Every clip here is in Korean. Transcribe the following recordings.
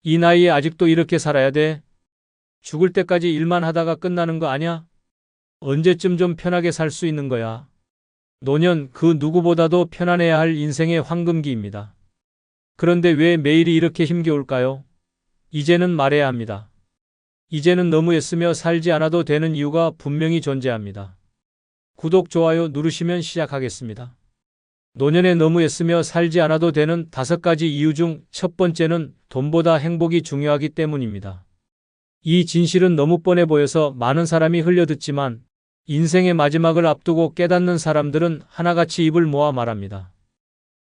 이 나이에 아직도 이렇게 살아야 돼? 죽을 때까지 일만 하다가 끝나는 거 아냐? 언제쯤 좀 편하게 살 수 있는 거야? 노년 그 누구보다도 편안해야 할 인생의 황금기입니다. 그런데 왜 매일이 이렇게 힘겨울까요? 이제는 말해야 합니다. 이제는 너무 애쓰며 살지 않아도 되는 이유가 분명히 존재합니다. 구독, 좋아요 누르시면 시작하겠습니다. 노년에 너무 애쓰며 살지 않아도 되는 5가지 이유 중 첫 번째는 돈보다 행복이 중요하기 때문입니다. 이 진실은 너무 뻔해 보여서 많은 사람이 흘려듣지만 인생의 마지막을 앞두고 깨닫는 사람들은 하나같이 입을 모아 말합니다.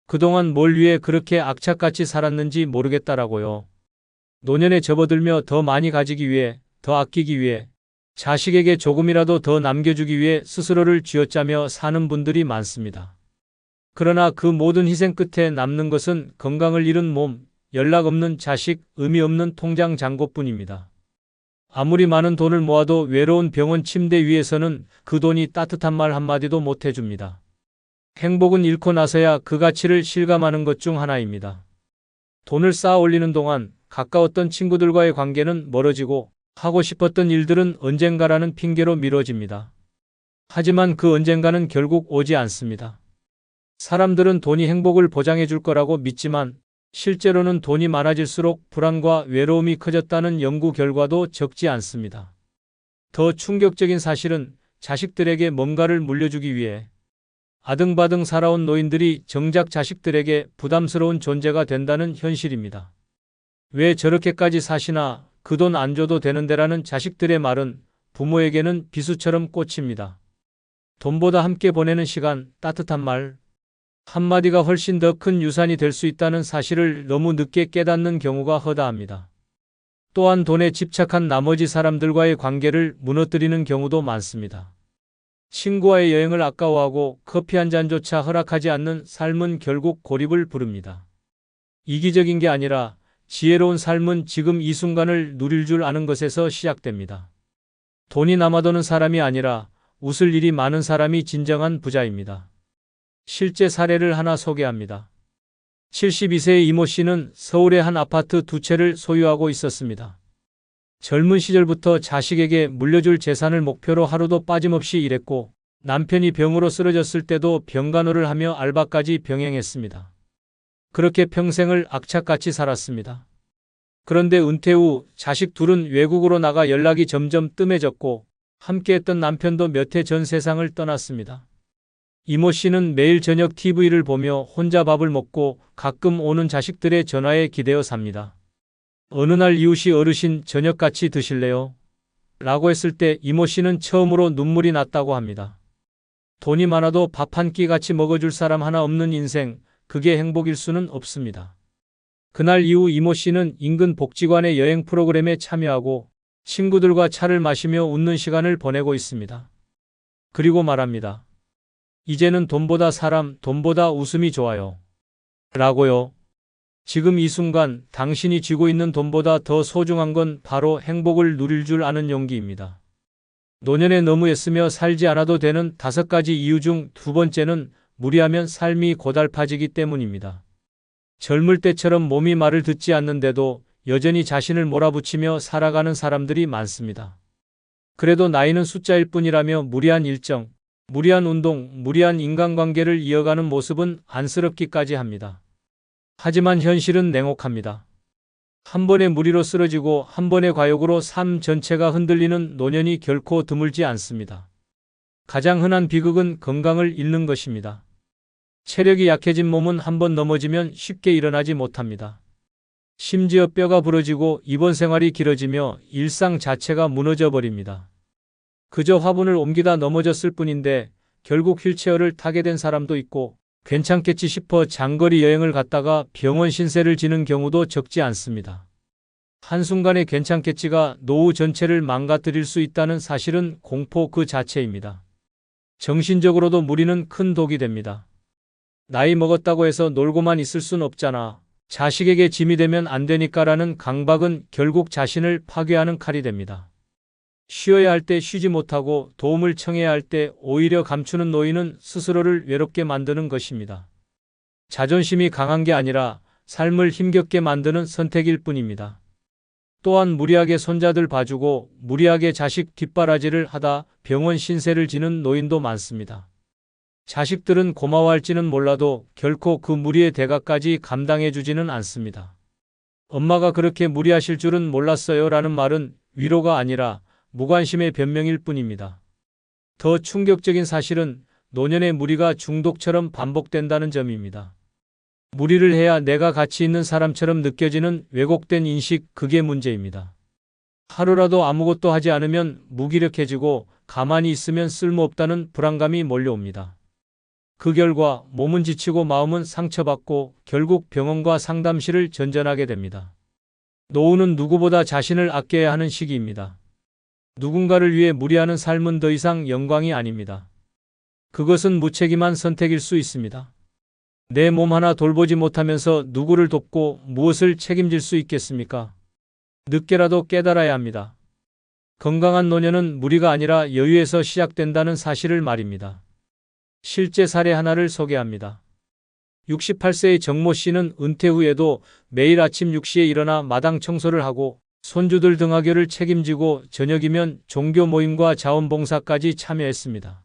그동안 뭘 위해 그렇게 악착같이 살았는지 모르겠다라고요. 노년에 접어들며 더 많이 가지기 위해, 더 아끼기 위해, 자식에게 조금이라도 더 남겨주기 위해 스스로를 쥐어짜며 사는 분들이 많습니다. 그러나 그 모든 희생 끝에 남는 것은 건강을 잃은 몸, 연락 없는 자식, 의미 없는 통장 잔고뿐입니다. 아무리 많은 돈을 모아도 외로운 병원 침대 위에서는 그 돈이 따뜻한 말 한마디도 못 해줍니다. 행복은 잃고 나서야 그 가치를 실감하는 것 중 하나입니다. 돈을 쌓아 올리는 동안 가까웠던 친구들과의 관계는 멀어지고 하고 싶었던 일들은 언젠가라는 핑계로 미뤄집니다. 하지만 그 언젠가는 결국 오지 않습니다. 사람들은 돈이 행복을 보장해 줄 거라고 믿지만 실제로는 돈이 많아질수록 불안과 외로움이 커졌다는 연구 결과도 적지 않습니다. 더 충격적인 사실은 자식들에게 뭔가를 물려주기 위해 아등바등 살아온 노인들이 정작 자식들에게 부담스러운 존재가 된다는 현실입니다. 왜 저렇게까지 사시나, 그 돈 안 줘도 되는데라는 자식들의 말은 부모에게는 비수처럼 꽂힙니다. 돈보다 함께 보내는 시간, 따뜻한 말 한마디가 훨씬 더 큰 유산이 될 수 있다는 사실을 너무 늦게 깨닫는 경우가 허다합니다. 또한 돈에 집착한 나머지 사람들과의 관계를 무너뜨리는 경우도 많습니다. 친구와의 여행을 아까워하고 커피 한 잔조차 허락하지 않는 삶은 결국 고립을 부릅니다. 이기적인 게 아니라 지혜로운 삶은 지금 이 순간을 누릴 줄 아는 것에서 시작됩니다. 돈이 남아도는 사람이 아니라 웃을 일이 많은 사람이 진정한 부자입니다. 실제 사례를 하나 소개합니다. 72세의 이모 씨는 서울의 한 아파트 2채를 소유하고 있었습니다. 젊은 시절부터 자식에게 물려줄 재산을 목표로 하루도 빠짐없이 일했고 남편이 병으로 쓰러졌을 때도 병간호를 하며 알바까지 병행했습니다. 그렇게 평생을 악착같이 살았습니다. 그런데 은퇴 후 자식 둘은 외국으로 나가 연락이 점점 뜸해졌고 함께했던 남편도 몇 해 전 세상을 떠났습니다. 이모 씨는 매일 저녁 TV를 보며 혼자 밥을 먹고 가끔 오는 자식들의 전화에 기대어 삽니다. 어느 날 이웃이 어르신 저녁 같이 드실래요? 라고 했을 때 이모 씨는 처음으로 눈물이 났다고 합니다. 돈이 많아도 밥 한 끼 같이 먹어줄 사람 하나 없는 인생, 그게 행복일 수는 없습니다. 그날 이후 이모 씨는 인근 복지관의 여행 프로그램에 참여하고 친구들과 차를 마시며 웃는 시간을 보내고 있습니다. 그리고 말합니다. 이제는 돈보다 사람, 돈보다 웃음이 좋아요. 라고요. 지금 이 순간 당신이 쥐고 있는 돈보다 더 소중한 건 바로 행복을 누릴 줄 아는 용기입니다. 노년에 너무 애쓰며 살지 않아도 되는 5가지 이유 중 2번째는 무리하면 삶이 고달파지기 때문입니다. 젊을 때처럼 몸이 말을 듣지 않는데도 여전히 자신을 몰아붙이며 살아가는 사람들이 많습니다. 그래도 나이는 숫자일 뿐이라며 무리한 일정, 무리한 운동, 무리한 인간관계를 이어가는 모습은 안쓰럽기까지 합니다. 하지만 현실은 냉혹합니다. 한 번의 무리로 쓰러지고 한 번의 과욕으로 삶 전체가 흔들리는 노년이 결코 드물지 않습니다. 가장 흔한 비극은 건강을 잃는 것입니다. 체력이 약해진 몸은 한 번 넘어지면 쉽게 일어나지 못합니다. 심지어 뼈가 부러지고 입원 생활이 길어지며 일상 자체가 무너져 버립니다. 그저 화분을 옮기다 넘어졌을 뿐인데 결국 휠체어를 타게 된 사람도 있고 괜찮겠지 싶어 장거리 여행을 갔다가 병원 신세를 지는 경우도 적지 않습니다. 한순간의 괜찮겠지가 노후 전체를 망가뜨릴 수 있다는 사실은 공포 그 자체입니다. 정신적으로도 무리는 큰 독이 됩니다. 나이 먹었다고 해서 놀고만 있을 순 없잖아. 자식에게 짐이 되면 안 되니까라는 강박은 결국 자신을 파괴하는 칼이 됩니다. 쉬어야 할 때 쉬지 못하고 도움을 청해야 할 때 오히려 감추는 노인은 스스로를 외롭게 만드는 것입니다. 자존심이 강한 게 아니라 삶을 힘겹게 만드는 선택일 뿐입니다. 또한 무리하게 손자들 봐주고 무리하게 자식 뒷바라지를 하다 병원 신세를 지는 노인도 많습니다. 자식들은 고마워할지는 몰라도 결코 그 무리의 대가까지 감당해주지는 않습니다. 엄마가 그렇게 무리하실 줄은 몰랐어요 라는 말은 위로가 아니라 무관심의 변명일 뿐입니다. 더 충격적인 사실은 노년의 무리가 중독처럼 반복된다는 점입니다. 무리를 해야 내가 가치 있는 사람처럼 느껴지는 왜곡된 인식, 그게 문제입니다. 하루라도 아무것도 하지 않으면 무기력해지고 가만히 있으면 쓸모없다는 불안감이 몰려옵니다. 그 결과 몸은 지치고 마음은 상처받고 결국 병원과 상담실을 전전하게 됩니다. 노후는 누구보다 자신을 아껴야 하는 시기입니다. 누군가를 위해 무리하는 삶은 더 이상 영광이 아닙니다. 그것은 무책임한 선택일 수 있습니다. 내 몸 하나 돌보지 못하면서 누구를 돕고 무엇을 책임질 수 있겠습니까? 늦게라도 깨달아야 합니다. 건강한 노년은 무리가 아니라 여유에서 시작된다는 사실을 말입니다. 실제 사례 하나를 소개합니다. 68세의 정모 씨는 은퇴 후에도 매일 아침 6시에 일어나 마당 청소를 하고 손주들 등하교를 책임지고 저녁이면 종교 모임과 자원봉사까지 참여했습니다.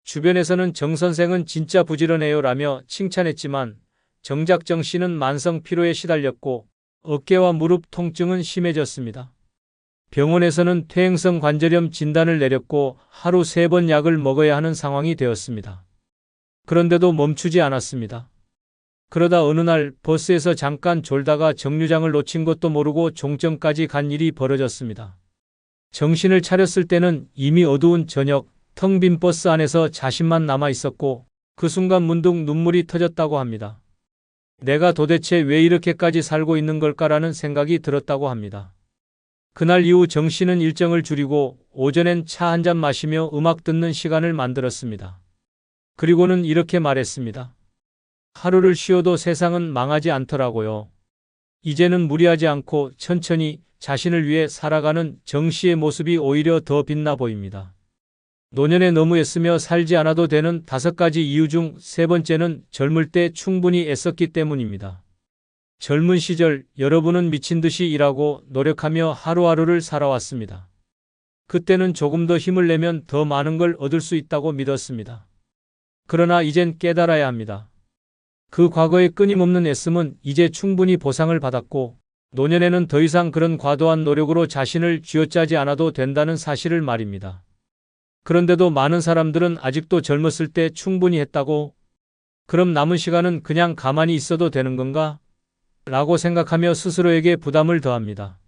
주변에서는 정 선생은 진짜 부지런해요 라며 칭찬했지만 정작 정 씨는 만성 피로에 시달렸고 어깨와 무릎 통증은 심해졌습니다. 병원에서는 퇴행성 관절염 진단을 내렸고 하루 3번 약을 먹어야 하는 상황이 되었습니다. 그런데도 멈추지 않았습니다. 그러다 어느 날 버스에서 잠깐 졸다가 정류장을 놓친 것도 모르고 종점까지 간 일이 벌어졌습니다. 정신을 차렸을 때는 이미 어두운 저녁, 텅 빈 버스 안에서 자신만 남아 있었고 그 순간 문득 눈물이 터졌다고 합니다. 내가 도대체 왜 이렇게까지 살고 있는 걸까라는 생각이 들었다고 합니다. 그날 이후 정 씨는 일정을 줄이고 오전엔 차 한 잔 마시며 음악 듣는 시간을 만들었습니다. 그리고는 이렇게 말했습니다. 하루를 쉬어도 세상은 망하지 않더라고요. 이제는 무리하지 않고 천천히 자신을 위해 살아가는 정 씨의 모습이 오히려 더 빛나 보입니다. 노년에 너무 애쓰며 살지 않아도 되는 5가지 이유 중 3번째는 젊을 때 충분히 애썼기 때문입니다. 젊은 시절 여러분은 미친 듯이 일하고 노력하며 하루하루를 살아왔습니다. 그때는 조금 더 힘을 내면 더 많은 걸 얻을 수 있다고 믿었습니다. 그러나 이젠 깨달아야 합니다. 그 과거의 끊임없는 애씀은 이제 충분히 보상을 받았고 노년에는 더 이상 그런 과도한 노력으로 자신을 쥐어짜지 않아도 된다는 사실을 말입니다. 그런데도 많은 사람들은 아직도 젊었을 때 충분히 했다고, 그럼 남은 시간은 그냥 가만히 있어도 되는 건가? 라고 생각하며 스스로에게 부담을 더합니다.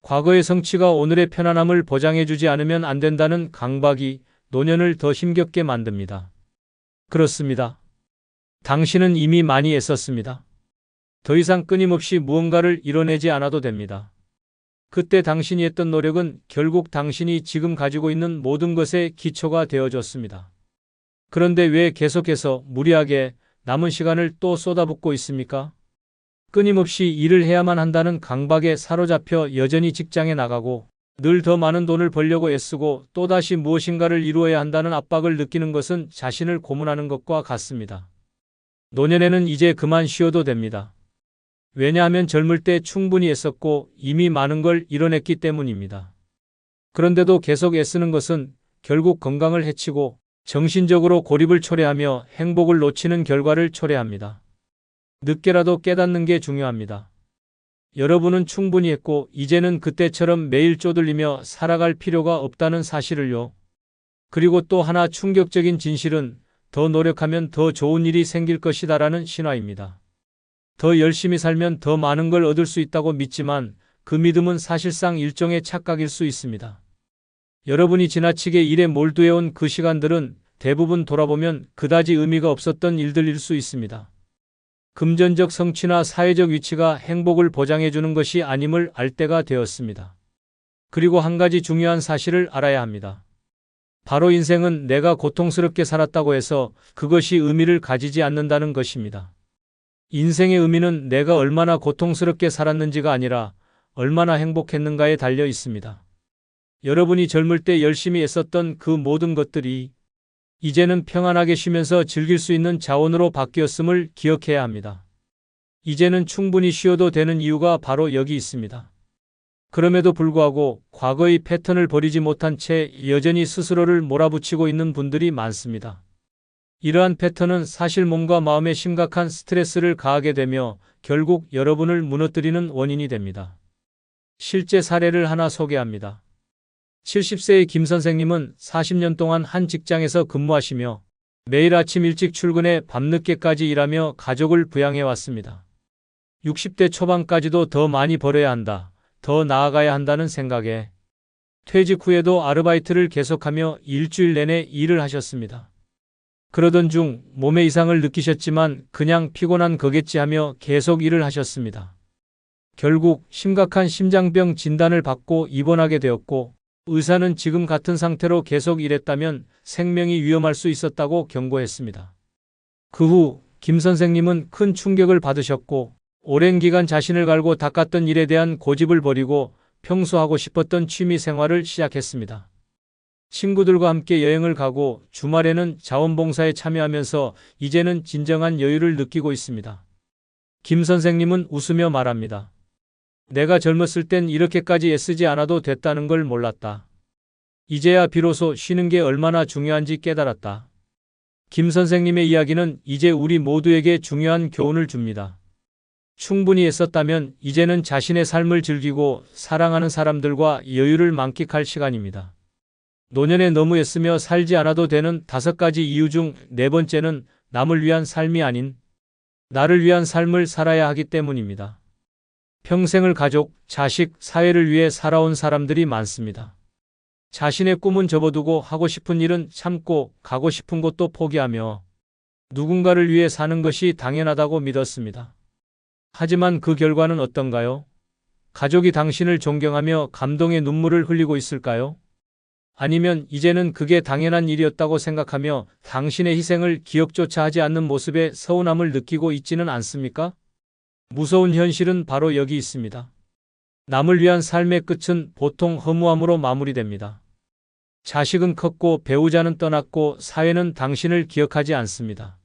과거의 성취가 오늘의 편안함을 보장해주지 않으면 안 된다는 강박이 노년을 더 힘겹게 만듭니다. 그렇습니다. 당신은 이미 많이 애썼습니다. 더 이상 끊임없이 무언가를 이뤄내지 않아도 됩니다. 그때 당신이 했던 노력은 결국 당신이 지금 가지고 있는 모든 것의 기초가 되어줬습니다. 그런데 왜 계속해서 무리하게 남은 시간을 또 쏟아붓고 있습니까? 끊임없이 일을 해야만 한다는 강박에 사로잡혀 여전히 직장에 나가고 늘 더 많은 돈을 벌려고 애쓰고 또다시 무엇인가를 이루어야 한다는 압박을 느끼는 것은 자신을 고문하는 것과 같습니다. 노년에는 이제 그만 쉬어도 됩니다. 왜냐하면 젊을 때 충분히 애썼고 이미 많은 걸 이뤄냈기 때문입니다. 그런데도 계속 애쓰는 것은 결국 건강을 해치고 정신적으로 고립을 초래하며 행복을 놓치는 결과를 초래합니다. 늦게라도 깨닫는 게 중요합니다. 여러분은 충분히 했고 이제는 그때처럼 매일 쪼들리며 살아갈 필요가 없다는 사실을요. 그리고 또 하나 충격적인 진실은 더 노력하면 더 좋은 일이 생길 것이다라는 신화입니다. 더 열심히 살면 더 많은 걸 얻을 수 있다고 믿지만 그 믿음은 사실상 일종의 착각일 수 있습니다. 여러분이 지나치게 일에 몰두해온 그 시간들은 대부분 돌아보면 그다지 의미가 없었던 일들일 수 있습니다. 금전적 성취나 사회적 위치가 행복을 보장해주는 것이 아님을 알 때가 되었습니다. 그리고 한 가지 중요한 사실을 알아야 합니다. 바로 인생은 내가 고통스럽게 살았다고 해서 그것이 의미를 가지지 않는다는 것입니다. 인생의 의미는 내가 얼마나 고통스럽게 살았는지가 아니라 얼마나 행복했는가에 달려 있습니다. 여러분이 젊을 때 열심히 애썼던 그 모든 것들이 이제는 평안하게 쉬면서 즐길 수 있는 자원으로 바뀌었음을 기억해야 합니다. 이제는 충분히 쉬어도 되는 이유가 바로 여기 있습니다. 그럼에도 불구하고 과거의 패턴을 버리지 못한 채 여전히 스스로를 몰아붙이고 있는 분들이 많습니다. 이러한 패턴은 사실 몸과 마음에 심각한 스트레스를 가하게 되며 결국 여러분을 무너뜨리는 원인이 됩니다. 실제 사례를 하나 소개합니다. 70세의 김 선생님은 40년 동안 한 직장에서 근무하시며 매일 아침 일찍 출근해 밤늦게까지 일하며 가족을 부양해 왔습니다. 60대 초반까지도 더 많이 벌어야 한다, 더 나아가야 한다는 생각에 퇴직 후에도 아르바이트를 계속하며 일주일 내내 일을 하셨습니다. 그러던 중 몸에 이상을 느끼셨지만 그냥 피곤한 거겠지 하며 계속 일을 하셨습니다. 결국 심각한 심장병 진단을 받고 입원하게 되었고 의사는 지금 같은 상태로 계속 일했다면 생명이 위험할 수 있었다고 경고했습니다. 그 후 김 선생님은 큰 충격을 받으셨고 오랜 기간 자신을 갈고 닦았던 일에 대한 고집을 버리고 평소 하고 싶었던 취미 생활을 시작했습니다. 친구들과 함께 여행을 가고 주말에는 자원봉사에 참여하면서 이제는 진정한 여유를 느끼고 있습니다. 김 선생님은 웃으며 말합니다. 내가 젊었을 땐 이렇게까지 애쓰지 않아도 됐다는 걸 몰랐다. 이제야 비로소 쉬는 게 얼마나 중요한지 깨달았다. 김 선생님의 이야기는 이제 우리 모두에게 중요한 교훈을 줍니다. 충분히 애썼다면 이제는 자신의 삶을 즐기고 사랑하는 사람들과 여유를 만끽할 시간입니다. 노년에 너무 애쓰며 살지 않아도 되는 5가지 이유 중 4번째는 남을 위한 삶이 아닌 나를 위한 삶을 살아야 하기 때문입니다. 평생을 가족, 자식, 사회를 위해 살아온 사람들이 많습니다. 자신의 꿈은 접어두고 하고 싶은 일은 참고 가고 싶은 곳도 포기하며 누군가를 위해 사는 것이 당연하다고 믿었습니다. 하지만 그 결과는 어떤가요? 가족이 당신을 존경하며 감동의 눈물을 흘리고 있을까요? 아니면 이제는 그게 당연한 일이었다고 생각하며 당신의 희생을 기억조차 하지 않는 모습에 서운함을 느끼고 있지는 않습니까? 무서운 현실은 바로 여기 있습니다. 남을 위한 삶의 끝은 보통 허무함으로 마무리됩니다. 자식은 컸고 배우자는 떠났고 사회는 당신을 기억하지 않습니다.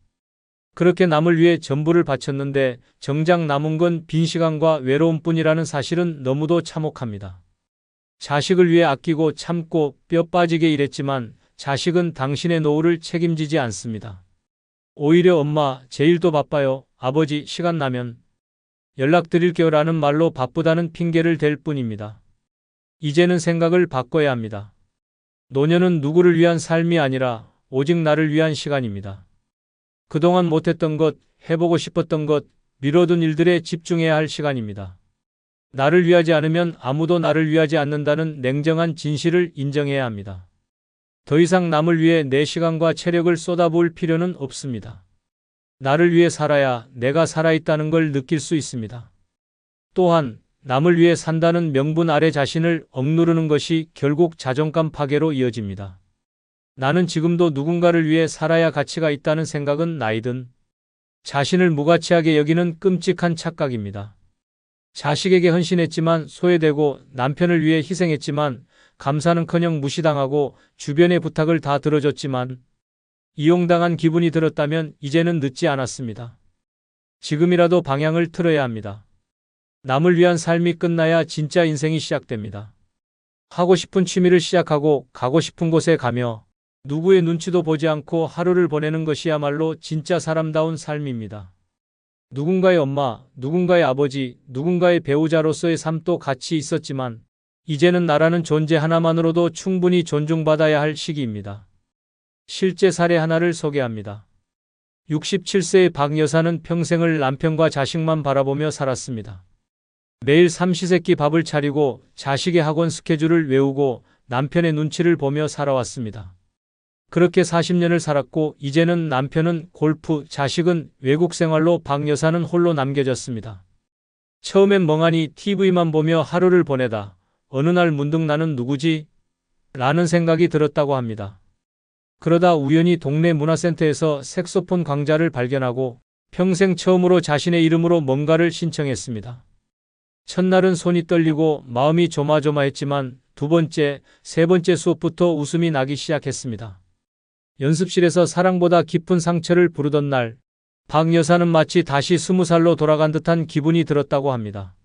그렇게 남을 위해 전부를 바쳤는데 정작 남은 건 빈 시간과 외로움뿐이라는 사실은 너무도 참혹합니다. 자식을 위해 아끼고 참고 뼈 빠지게 일했지만 자식은 당신의 노후를 책임지지 않습니다. 오히려 엄마, 제일도 바빠요. 아버지, 시간 나면 연락드릴게요 라는 말로 바쁘다는 핑계를 댈 뿐입니다. 이제는 생각을 바꿔야 합니다. 노년은 누구를 위한 삶이 아니라 오직 나를 위한 시간입니다. 그동안 못했던 것, 해보고 싶었던 것, 미뤄둔 일들에 집중해야 할 시간입니다. 나를 위하지 않으면 아무도 나를 위하지 않는다는 냉정한 진실을 인정해야 합니다. 더 이상 남을 위해 내 시간과 체력을 쏟아부을 필요는 없습니다. 나를 위해 살아야 내가 살아있다는 걸 느낄 수 있습니다. 또한 남을 위해 산다는 명분 아래 자신을 억누르는 것이 결국 자존감 파괴로 이어집니다. 나는 지금도 누군가를 위해 살아야 가치가 있다는 생각은 나이든 자신을 무가치하게 여기는 끔찍한 착각입니다. 자식에게 헌신했지만 소외되고 남편을 위해 희생했지만 감사는커녕 무시당하고 주변의 부탁을 다 들어줬지만 이용당한 기분이 들었다면 이제는 늦지 않았습니다. 지금이라도 방향을 틀어야 합니다. 남을 위한 삶이 끝나야 진짜 인생이 시작됩니다. 하고 싶은 취미를 시작하고 가고 싶은 곳에 가며 누구의 눈치도 보지 않고 하루를 보내는 것이야말로 진짜 사람다운 삶입니다. 누군가의 엄마, 누군가의 아버지, 누군가의 배우자로서의 삶도 같이 있었지만 이제는 나라는 존재 하나만으로도 충분히 존중받아야 할 시기입니다. 실제 사례 하나를 소개합니다. 67세의 박 여사는 평생을 남편과 자식만 바라보며 살았습니다. 매일 삼시세끼 밥을 차리고 자식의 학원 스케줄을 외우고 남편의 눈치를 보며 살아왔습니다. 그렇게 40년을 살았고 이제는 남편은 골프, 자식은 외국 생활로 박 여사는 홀로 남겨졌습니다. 처음엔 멍하니 TV만 보며 하루를 보내다 어느 날 문득 나는 누구지? 라는 생각이 들었다고 합니다. 그러다 우연히 동네 문화센터에서 색소폰 강좌를 발견하고 평생 처음으로 자신의 이름으로 뭔가를 신청했습니다. 첫날은 손이 떨리고 마음이 조마조마했지만 2번째, 3번째 수업부터 웃음이 나기 시작했습니다. 연습실에서 사랑보다 깊은 상처를 부르던 날, 박 여사는 마치 다시 20살로 돌아간 듯한 기분이 들었다고 합니다.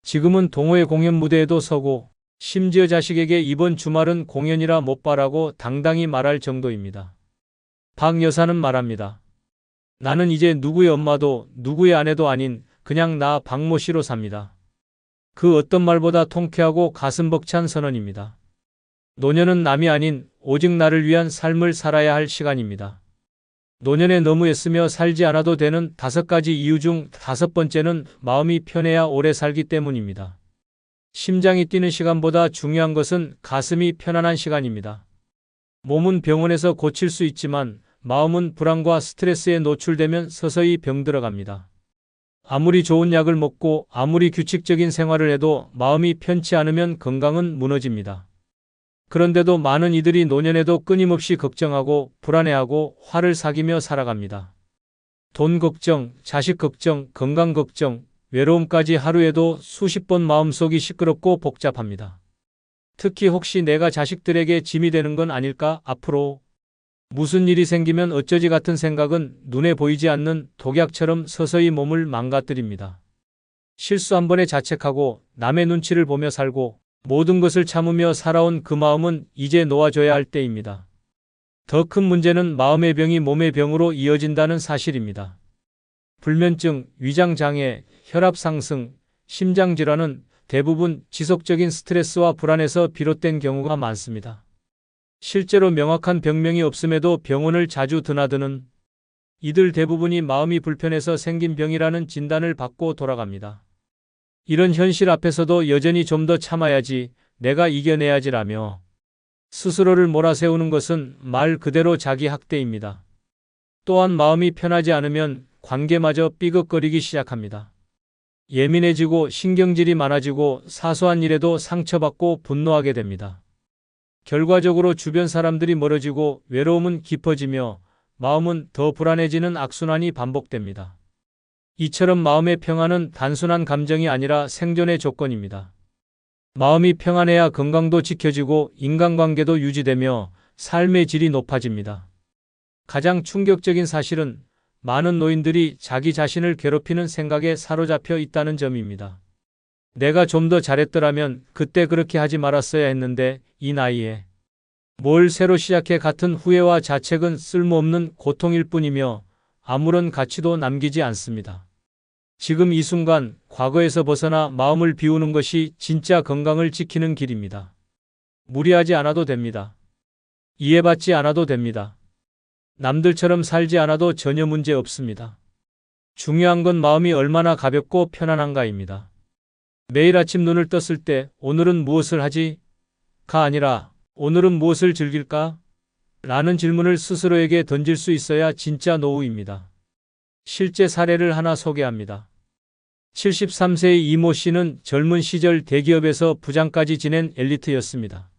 지금은 동호회 공연 무대에도 서고 심지어 자식에게 이번 주말은 공연이라 못 봐라고 당당히 말할 정도입니다. 박 여사는 말합니다. 나는 이제 누구의 엄마도 누구의 아내도 아닌 그냥 나 박모 씨로 삽니다. 그 어떤 말보다 통쾌하고 가슴 벅찬 선언입니다. 노년은 남이 아닌 오직 나를 위한 삶을 살아야 할 시간입니다. 노년에 너무 애쓰며 살지 않아도 되는 5가지 이유 중 5번째는 마음이 편해야 오래 살기 때문입니다. 심장이 뛰는 시간보다 중요한 것은 가슴이 편안한 시간입니다. 몸은 병원에서 고칠 수 있지만 마음은 불안과 스트레스에 노출되면 서서히 병들어갑니다. 아무리 좋은 약을 먹고 아무리 규칙적인 생활을 해도 마음이 편치 않으면 건강은 무너집니다. 그런데도 많은 이들이 노년에도 끊임없이 걱정하고 불안해하고 화를 사귀며 살아갑니다. 돈 걱정, 자식 걱정, 건강 걱정, 외로움까지 하루에도 수십 번 마음속이 시끄럽고 복잡합니다. 특히 혹시 내가 자식들에게 짐이 되는 건 아닐까? 앞으로 무슨 일이 생기면 어쩌지 같은 생각은 눈에 보이지 않는 독약처럼 서서히 몸을 망가뜨립니다. 실수 한 번에 자책하고 남의 눈치를 보며 살고 모든 것을 참으며 살아온 그 마음은 이제 놓아줘야 할 때입니다. 더 큰 문제는 마음의 병이 몸의 병으로 이어진다는 사실입니다. 불면증, 위장장애, 혈압 상승, 심장질환은 대부분 지속적인 스트레스와 불안에서 비롯된 경우가 많습니다. 실제로 명확한 병명이 없음에도 병원을 자주 드나드는 이들 대부분이 마음이 불편해서 생긴 병이라는 진단을 받고 돌아갑니다. 이런 현실 앞에서도 여전히 좀 더 참아야지, 내가 이겨내야지라며 스스로를 몰아세우는 것은 말 그대로 자기 학대입니다. 또한 마음이 편하지 않으면 관계마저 삐걱거리기 시작합니다. 예민해지고 신경질이 많아지고 사소한 일에도 상처받고 분노하게 됩니다. 결과적으로 주변 사람들이 멀어지고 외로움은 깊어지며 마음은 더 불안해지는 악순환이 반복됩니다. 이처럼 마음의 평안은 단순한 감정이 아니라 생존의 조건입니다. 마음이 평안해야 건강도 지켜지고 인간관계도 유지되며 삶의 질이 높아집니다. 가장 충격적인 사실은 많은 노인들이 자기 자신을 괴롭히는 생각에 사로잡혀 있다는 점입니다. 내가 좀 더 잘했더라면 그때 그렇게 하지 말았어야 했는데 이 나이에 뭘 새로 시작해 같은 후회와 자책은 쓸모없는 고통일 뿐이며 아무런 가치도 남기지 않습니다. 지금 이 순간 과거에서 벗어나 마음을 비우는 것이 진짜 건강을 지키는 길입니다. 무리하지 않아도 됩니다. 이해받지 않아도 됩니다. 남들처럼 살지 않아도 전혀 문제 없습니다. 중요한 건 마음이 얼마나 가볍고 편안한가입니다. 매일 아침 눈을 떴을 때 오늘은 무엇을 하지? 가 아니라 오늘은 무엇을 즐길까? 라는 질문을 스스로에게 던질 수 있어야 진짜 노후입니다. 실제 사례를 하나 소개합니다. 73세의 이모 씨는 젊은 시절 대기업에서 부장까지 지낸 엘리트였습니다.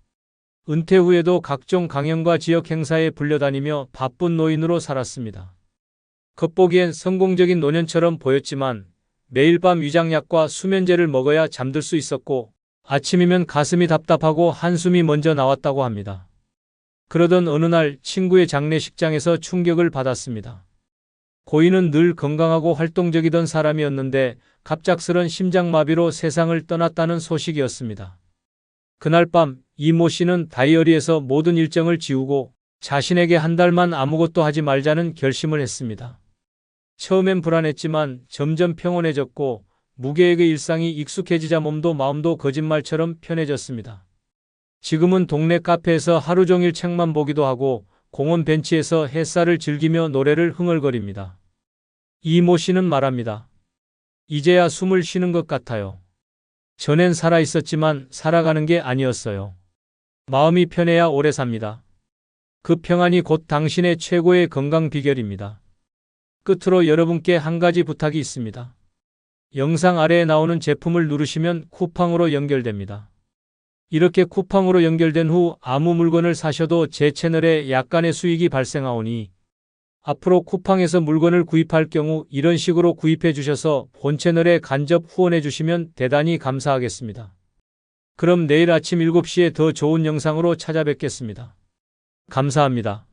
은퇴 후에도 각종 강연과 지역 행사에 불려다니며 바쁜 노인으로 살았습니다. 겉보기엔 성공적인 노년처럼 보였지만 매일 밤 위장약과 수면제를 먹어야 잠들 수 있었고 아침이면 가슴이 답답하고 한숨이 먼저 나왔다고 합니다. 그러던 어느 날 친구의 장례식장에서 충격을 받았습니다. 고인은 늘 건강하고 활동적이던 사람이었는데 갑작스런 심장마비로 세상을 떠났다는 소식이었습니다. 그날 밤 이모 씨는 다이어리에서 모든 일정을 지우고 자신에게 한 달만 아무것도 하지 말자는 결심을 했습니다. 처음엔 불안했지만 점점 평온해졌고 무계획의 일상이 익숙해지자 몸도 마음도 거짓말처럼 편해졌습니다. 지금은 동네 카페에서 하루 종일 책만 보기도 하고 공원 벤치에서 햇살을 즐기며 노래를 흥얼거립니다. 이모 씨는 말합니다. 이제야 숨을 쉬는 것 같아요. 전엔 살아 있었지만 살아가는 게 아니었어요. 마음이 편해야 오래 삽니다. 그 평안이 곧 당신의 최고의 건강 비결입니다. 끝으로 여러분께 한 가지 부탁이 있습니다. 영상 아래에 나오는 제품을 누르시면 쿠팡으로 연결됩니다. 이렇게 쿠팡으로 연결된 후 아무 물건을 사셔도 제 채널에 약간의 수익이 발생하오니 앞으로 쿠팡에서 물건을 구입할 경우 이런 식으로 구입해 주셔서 본 채널에 간접 후원해 주시면 대단히 감사하겠습니다. 그럼 내일 아침 7시에 더 좋은 영상으로 찾아뵙겠습니다. 감사합니다.